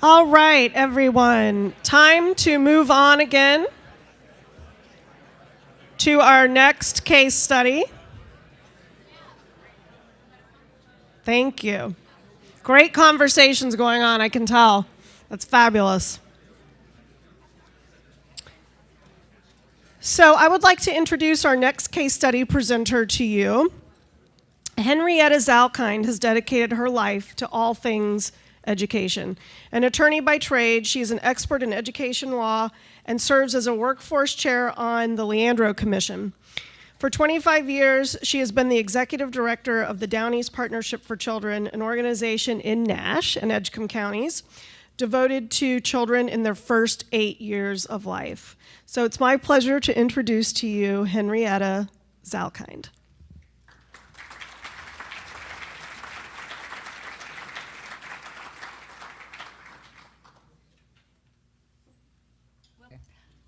All right, everyone. Time to move on again to our next case study. Thank you. Great conversations going on, I can tell. That's fabulous. So I would like to introduce our next case study presenter to you. Henrietta Zalkind has dedicated her life to all things education. An attorney by trade, she is an expert in education law and serves as a workforce chair on the Leandro Commission. For 25 years, she has been the executive director of the Down East Partnership for Children, an organization in Nash and Edgecombe counties devoted to children in their first 8 years of life. So it's my pleasure to introduce to you Henrietta Zalkind.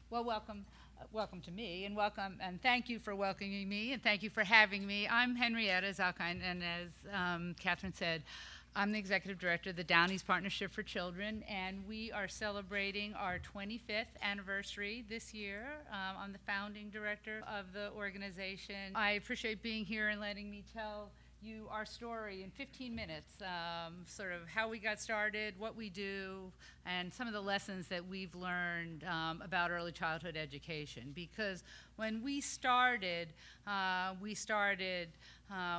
Well, welcome to me, and welcome, and thank you for welcoming me, and thank you for having me. I'm Henrietta Zalkind, and as Catherine said, I'm the executive director of the Down East Partnership for Children, and we are celebrating our 25th anniversary this year. I'm the founding director of the organization. I appreciate being here and letting me tell you our story in 15 minutes, sort of how we got started, what we do, and some of the lessons that we've learned about early childhood education. Because when we started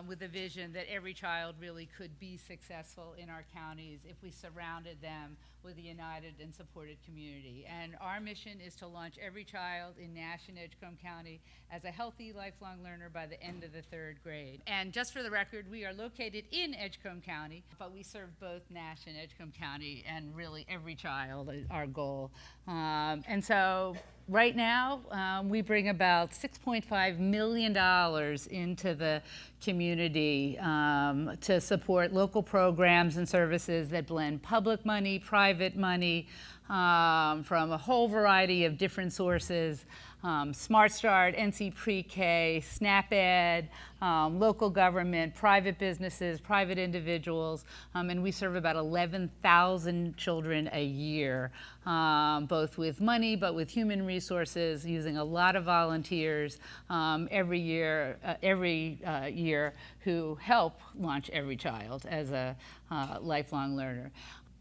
with a vision that every child really could be successful in our counties if we surrounded them with a united and supported community. And our mission is to launch every child in Nash and Edgecombe County as a healthy lifelong learner by the end of the 3rd grade. And just for the record, we are located in Edgecombe County, but we serve both Nash and Edgecombe County, and really every child is our goal. And so right now, we bring about $6.5 million into the community to support local programs and services that blend public money, private money, from a whole variety of different sources. Smart Start, NC Pre-K, SNAP Ed, local government, private businesses, private individuals, and we serve about 11,000 children a year, both with money but with human resources, using a lot of volunteers every year who help launch every child as a lifelong learner.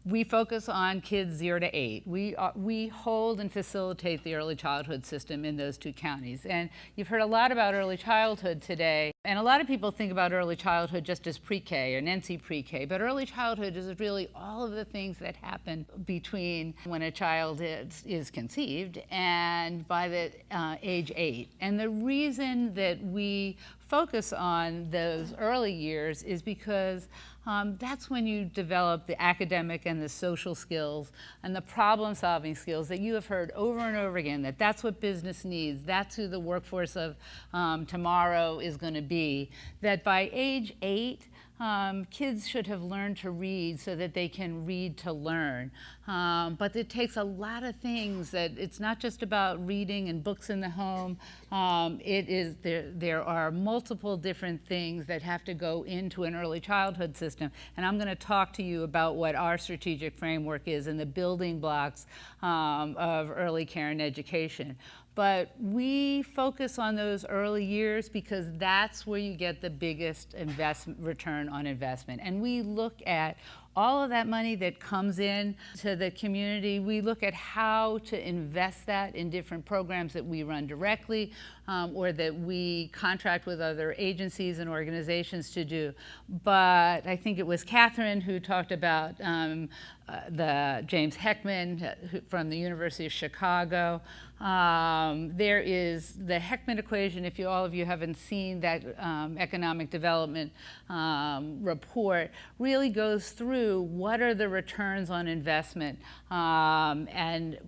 We focus on kids 0 to 8. We hold and facilitate the early childhood system in those 2 counties. And you've heard a lot about early childhood today. And a lot of people think about early childhood just as pre-K or NC pre-K. But early childhood is really all of the things that happen between when a child is conceived and by the age 8. And the reason that we focus on those early years is because that's when you develop the academic and the social skills and the problem-solving skills that you have heard over and over again, that's what business needs, that's who the workforce of tomorrow is going to be. That by age 8, kids should have learned to read so that they can read to learn. But it takes a lot of things. That it's not just about reading and books in the home. There are multiple different things that have to go into an early childhood system. And I'm going to talk to you about what our strategic framework is and the building blocks of early care and education. But we focus on those early years because that's where you get the biggest return on investment. And we look at all of that money that comes in to the community. We look at how to invest that in different programs that we run directly or that we contract with other agencies and organizations to do. But I think it was Catherine who talked about the James Heckman from the University of Chicago. There is the Heckman equation. If all of you haven't seen that economic development report, really goes through what are the returns on investment and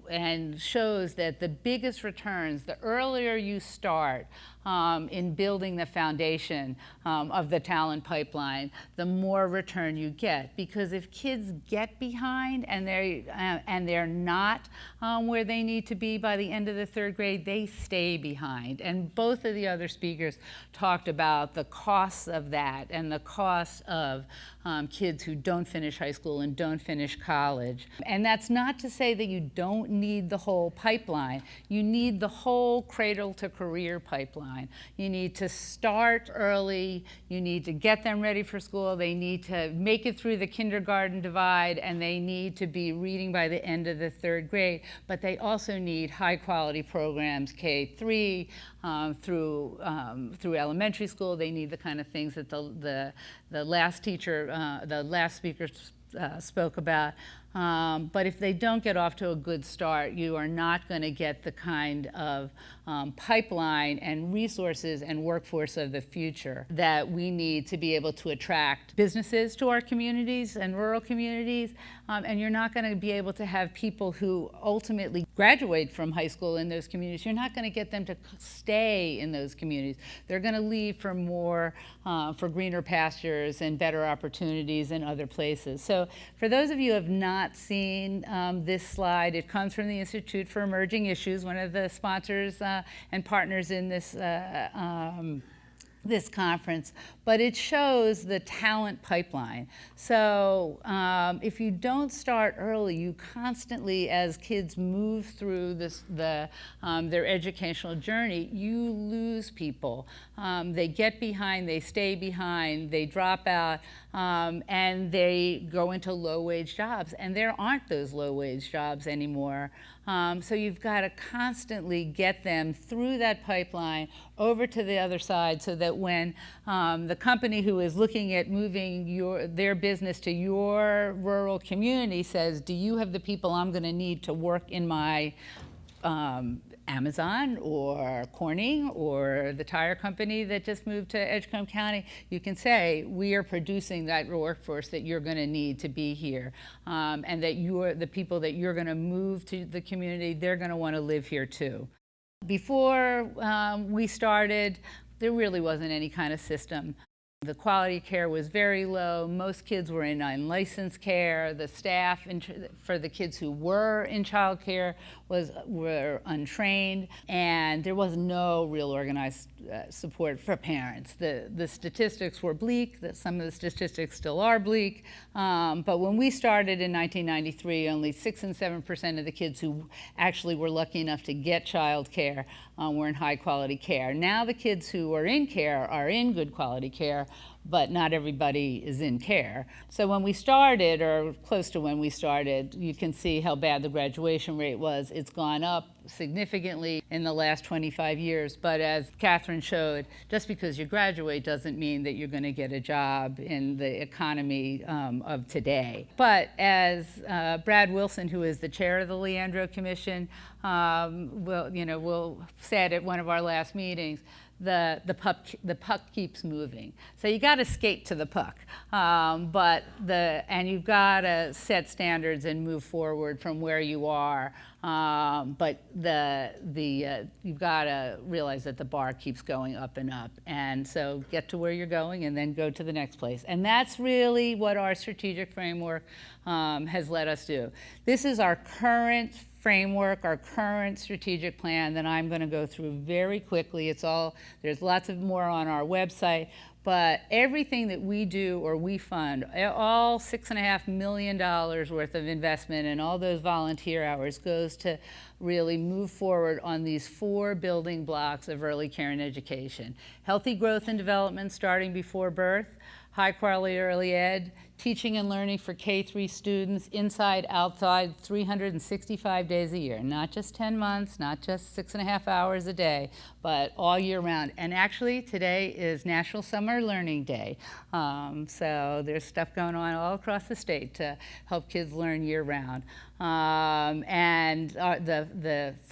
shows that the biggest returns, the earlier you start in building the foundation of the talent pipeline, the more return you get. Because if kids get behind and they're not where they need to be by the end of the 3rd grade, they stay behind. And both of the other speakers talked about the costs of that and the cost of kids who don't finish high school and don't finish college. And that's not to say that you don't need the whole pipeline. You need the whole cradle to career pipeline. You need to start early. You need to get them ready for school. They need to make it through the kindergarten divide, and they need to be reading by the end of the 3rd grade. But they also need high-quality programs, K-3 through elementary school. They need the kind of things that the last teacher, the last speaker spoke about. But if they don't get off to a good start, you are not going to get the kind of pipeline and resources and workforce of the future that we need to be able to attract businesses to our communities and rural communities. And you're not going to be able to have people who ultimately graduate from high school in those communities. You're not going to get them to stay in those communities. They're going to leave for more, for greener pastures and better opportunities in other places. So for those of you who have not seen this slide, it comes from the Institute for Emerging Issues, one of the sponsors and partners in this this conference, but it shows the talent pipeline. So if you don't start early, you constantly, as kids move through their educational journey, you lose people. They get behind, they stay behind, they drop out, and they go into low-wage jobs. And there aren't those low-wage jobs anymore. So you've got to constantly get them through that pipeline over to the other side, so that when the company who is looking at moving their business to your rural community says, do you have the people I'm going to need to work in my Amazon or Corning or the tire company that just moved to Edgecombe County, you can say, we are producing that workforce that you're going to need to be here, and that the people that you're going to move to the community, they're going to want to live here too. Before we started, there really wasn't any kind of system. The quality of care was very low. Most kids were in unlicensed care. The staff for the kids who were in child care were untrained, and there was no real organized support for parents. The statistics were bleak. Some of the statistics still are bleak. But when we started in 1993, only 6 and 7% of the kids who actually were lucky enough to get child care were in high quality care. Now the kids who are in care are in good quality care, but not everybody is in care. So when we started, or close to when we started, you can see how bad the graduation rate was. It's gone up significantly in the last 25 years, but as Catherine showed, just because you graduate doesn't mean that you're going to get a job in the economy of today. But as Brad Wilson, who is the chair of the Leandro Commission, will said at one of our last meetings, the puck keeps moving. So you got to skate to the puck, and you've got to set standards and move forward from where you are. But you've got to realize that the bar keeps going up and up, and so get to where you're going and then go to the next place. And that's really what our strategic framework has let us do. This is our current framework, our current strategic plan that I'm going to go through very quickly. There's lots of more on our website, but everything that we do or we fund, all $6.5 million worth of investment and all those volunteer hours goes to really move forward on these 4 building blocks of early care and education. Healthy growth and development starting before birth, high quality early ed, teaching and learning for K-3 students, inside, outside, 365 days a year, not just 10 months, not just 6.5 hours a day, but all year round. And actually, today is National Summer Learning Day. So there's stuff going on all across the state to help kids learn year round. The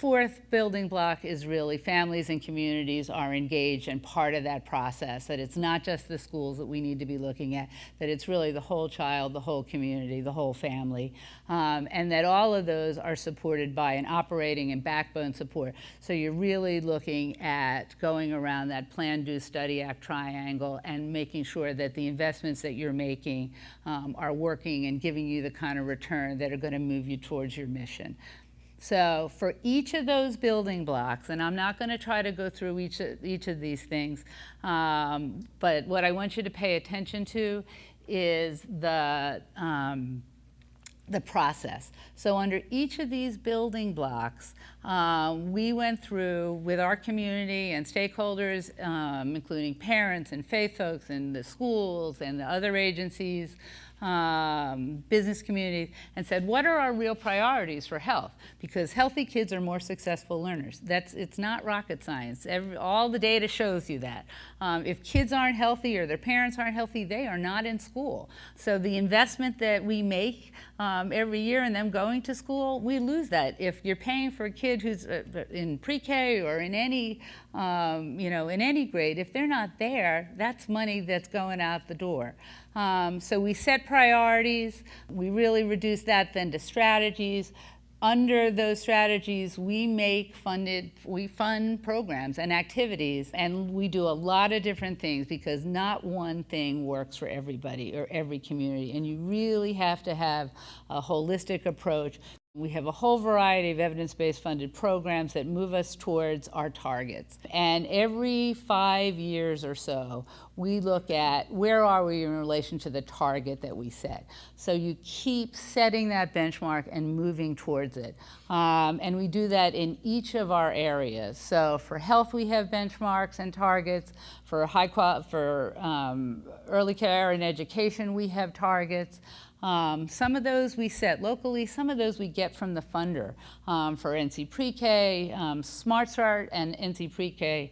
4th building block is really families and communities are engaged and part of that process, that it's not just the schools that we need to be looking at, that it's really the whole child, the whole community, the whole family, and that all of those are supported by an operating and backbone support. So you're really looking at going around that plan, do, study, act triangle and making sure that the investments that you're making are working and giving you the kind of return that are going to move you towards your mission. So for each of those building blocks, and I'm not going to try to go through each of these things, but what I want you to pay attention to is the process. So under each of these building blocks, we went through with our community and stakeholders, including parents and faith folks and the schools and the other agencies, business communities, and said, what are our real priorities for health? Because healthy kids are more successful learners. It's not rocket science. All the data shows you that. If kids aren't healthy or their parents aren't healthy, they are not in school. So the investment that we make every year in them going to school, we lose that. If you're paying for a kid who's in pre-K or in any, in any grade, if they're not there, that's money that's going out the door. So we set priorities, we really reduce that then to strategies. Under those strategies, we fund programs and activities, and we do a lot of different things because not one thing works for everybody or every community, and you really have to have a holistic approach. We have a whole variety of evidence-based funded programs that move us towards our targets. And every 5 years or so, we look at where are we in relation to the target that we set. So you keep setting that benchmark and moving towards it. And we do that in each of our areas. So for health, we have benchmarks and targets. For early care and education, we have targets. Some of those we set locally, some of those we get from the funder. For NC Pre-K, Smart Start and NC Pre-K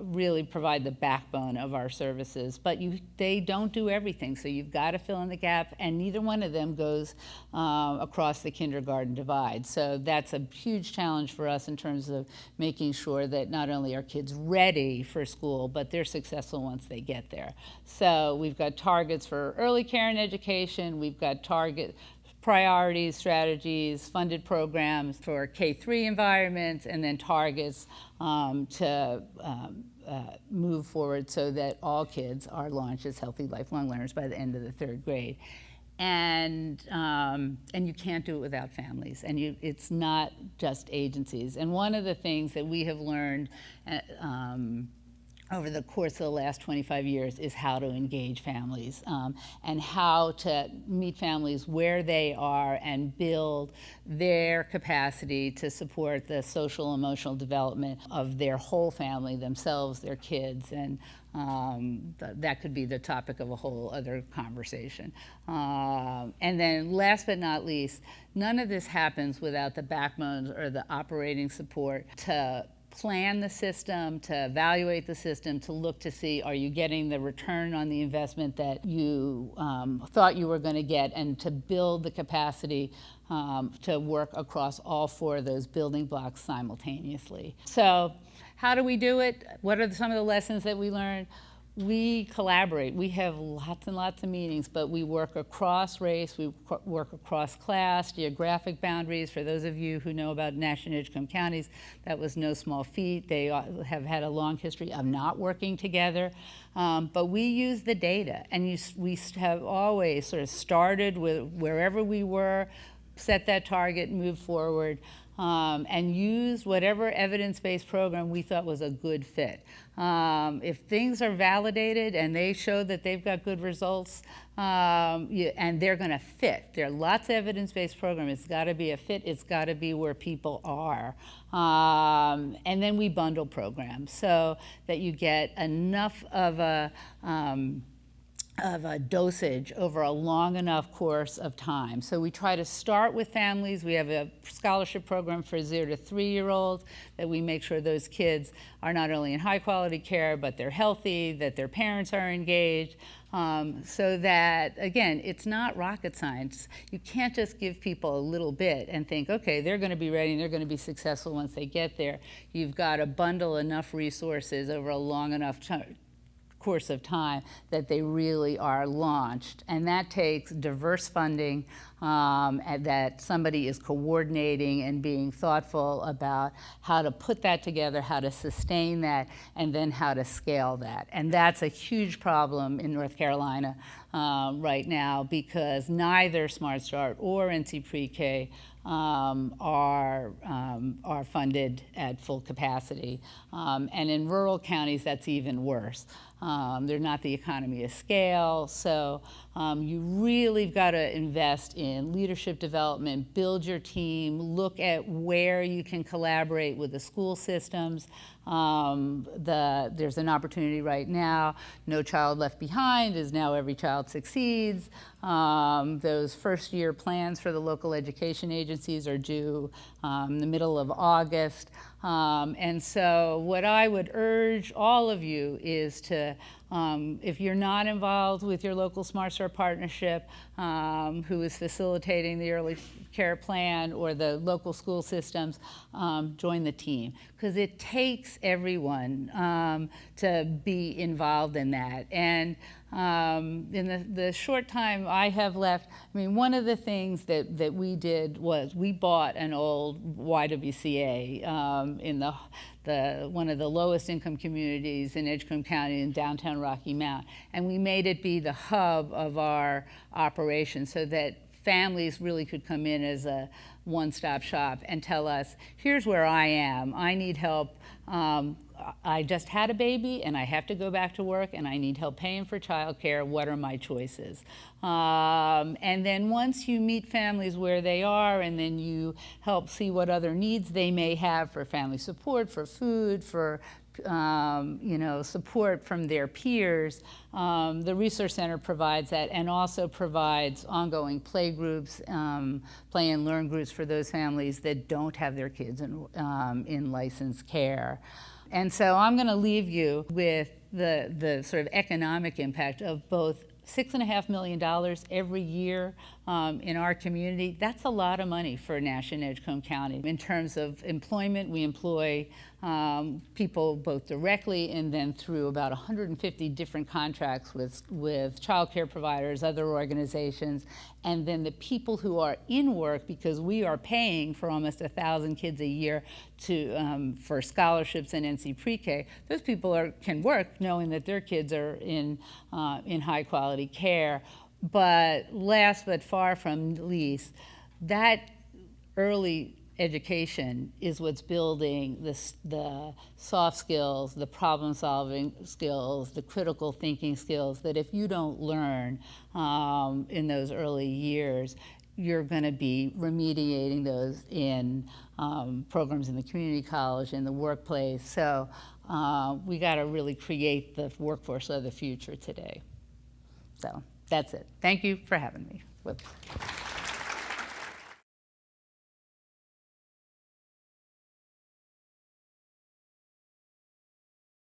really provide the backbone of our services, but they don't do everything, so you've got to fill in the gap, and neither one of them goes across the kindergarten divide. So that's a huge challenge for us in terms of making sure that not only are kids ready for school, but they're successful once they get there. So we've got targets for early care and education, we've got target priorities, strategies, funded programs for K-3 environments, and then targets to move forward so that all kids are launched as healthy lifelong learners by the end of the 3rd grade. And you can't do it without families, and it's not just agencies. And one of the things that we have learned over the course of the last 25 years is how to engage families and how to meet families where they are and build their capacity to support the social emotional development of their whole family, themselves, their kids, and that could be the topic of a whole other conversation. And then last but not least, none of this happens without the backbones or the operating support to plan the system, to evaluate the system, to look to see, are you getting the return on the investment that you thought you were going to get, and to build the capacity to work across all 4 of those building blocks simultaneously. So how do we do it? What are some of the lessons that we learned? We collaborate. We have lots and lots of meetings, but we work across race, we work across class, geographic boundaries. For those of you who know about Nash and Edgecombe counties, that was no small feat. They have had a long history of not working together. But we use the data, and we have always sort of started with wherever we were, set that target, move forward, and use whatever evidence-based program we thought was a good fit. If things are validated and they show that they've got good results, and they're going to fit. There are lots of evidence-based programs. It's got to be a fit. It's got to be where people are. And then we bundle programs so that you get enough of a dosage over a long enough course of time. So we try to start with families. We have a scholarship program for 0 to 3-year-olds that we make sure those kids are not only in high quality care, but they're healthy, that their parents are engaged, so that, again, it's not rocket science. You can't just give people a little bit and think, okay, they're going to be ready and they're going to be successful once they get there. You've got to bundle enough resources over a long enough course of time that they really are launched, and that takes diverse funding, and that somebody is coordinating and being thoughtful about how to put that together, how to sustain that, and then how to scale that. And that's a huge problem in North Carolina right now, because neither Smart Start or NC Pre-K are funded at full capacity. And in rural counties, that's even worse. They're not the economy of scale, so You really got to invest in leadership development, build your team, look at where you can collaborate with the school systems. There's an opportunity right now. No Child Left Behind is now Every Child Succeeds. Those first-year plans for the local education agencies are due in the middle of August. And so what I would urge all of you is to, if you're not involved with your local Smart Start partnership, who is facilitating the early care plan, or the local school systems, join the team. Because it takes everyone to be involved in that. And in the short time I have left, I mean, one of the things that we did was we bought an old YWCA in one of the lowest income communities in Edgecombe County in downtown Rocky Mount, and we made it be the hub of our operation so that families really could come in as a one-stop shop and tell us, here's where I am, I need help, I just had a baby and I have to go back to work and I need help paying for childcare, what are my choices? And then once you meet families where they are, and then you help see what other needs they may have for family support, for food, for support from their peers, the Resource Center provides that, and also provides ongoing play groups, play and learn groups for those families that don't have their kids in licensed care. And so I'm going to leave you with the sort of economic impact of both $6.5 million every year in our community. That's a lot of money for Nash and Edgecombe County. In terms of employment, we employ people both directly and then through about 150 different contracts with child care providers, other organizations, and then the people who are in work, because we are paying for almost 1,000 kids a year for scholarships and NC Pre-K. Those people can work knowing that their kids are in high quality care. But last but far from least, that early education is what's building the soft skills, the problem-solving skills, the critical thinking skills that if you don't learn in those early years, you're going to be remediating those in programs in the community college, in the workplace. So we got to really create the workforce of the future today. So that's it. Thank you for having me.